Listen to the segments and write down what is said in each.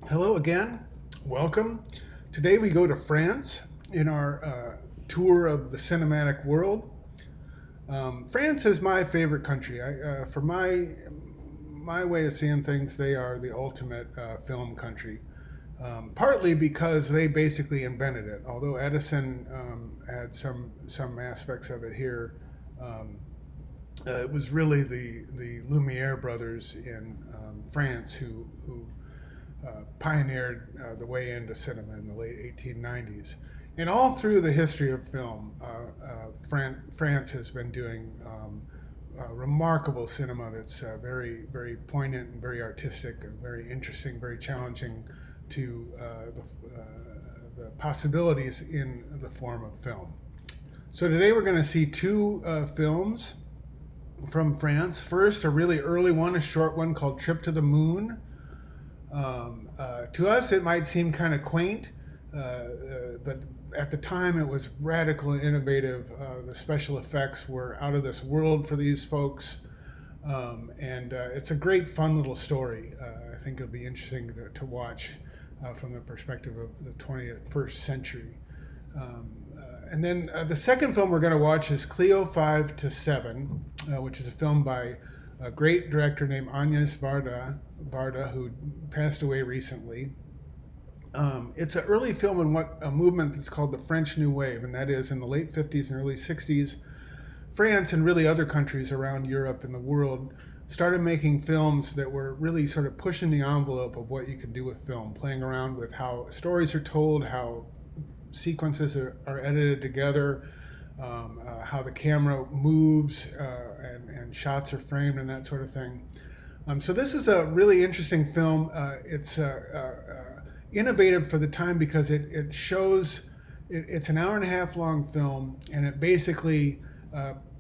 Hello again. Welcome. Today we go to France in our tour of the cinematic world. France is my favorite country. For my way of seeing things, they are the ultimate film country. Partly because they basically invented it. Although Edison had some aspects of it here, um, it was really the Lumiere brothers in France who pioneered the way into cinema in the late 1890s. And all through the history of film, France has been doing remarkable cinema that's very, very poignant and very artistic and very interesting, very challenging to the possibilities in the form of film. So today we're going to see two films from France. First, a really early one, a short one called Trip to the Moon. To us, it might seem kind of quaint, but at the time it was radical and innovative. The special effects were out of this world for these folks. And it's a great, fun little story. I think it'll be interesting to watch from the perspective of the 21st century. And then the second film we're going to watch is Cleo 5 to 7, which is a film by a great director named Agnes Varda, who passed away recently. It's an early film in a movement that's called the French New Wave, and that is in the late 50s and early 60s. France and really other countries around Europe and the world started making films that were really sort of pushing the envelope of what you can do with film, playing around with how stories are told, how sequences are edited together, how the camera moves and shots are framed and that sort of thing. So this is a really interesting film. It's innovative for the time because it shows, it's an hour and a half long film, and it basically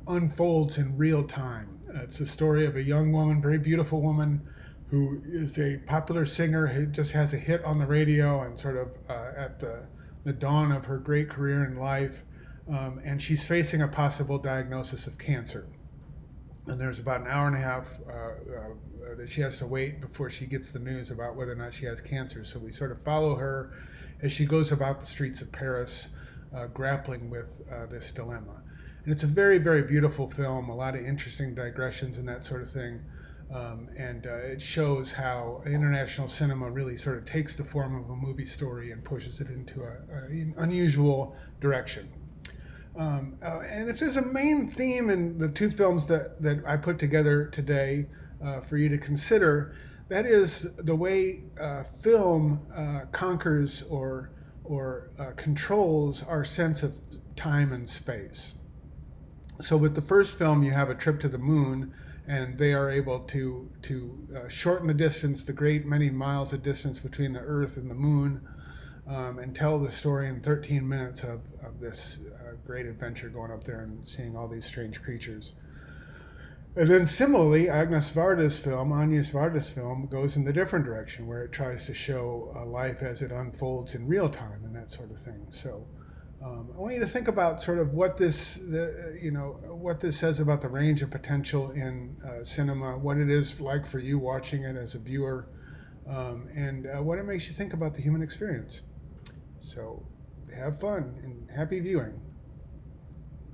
unfolds in real time. It's a story of a young woman, very beautiful woman, who is a popular singer who just has a hit on the radio and sort of at the dawn of her great career in life. And she's facing a possible diagnosis of cancer. And there's about an hour and a half that she has to wait before she gets the news about whether or not she has cancer. So we sort of follow her as she goes about the streets of Paris, grappling with this dilemma. And it's a very, very beautiful film, a lot of interesting digressions and that sort of thing. And it shows how international cinema really sort of takes the form of a movie story and pushes it into an unusual direction. And if there's a main theme in the two films that I put together today for you to consider, that is the way film conquers or controls our sense of time and space. So with the first film, you have a trip to the moon, and they are able to shorten the distance, the great many miles of distance between the Earth and the moon, and tell the story in 13 minutes of this great adventure going up there and seeing all these strange creatures. And then similarly, Agnes Varda's film goes in the different direction, where it tries to show life as it unfolds in real time and that sort of thing. So I want you to think about sort of what this says about the range of potential in cinema, what it is like for you watching it as a viewer, and what it makes you think about the human experience. So have fun and happy viewing.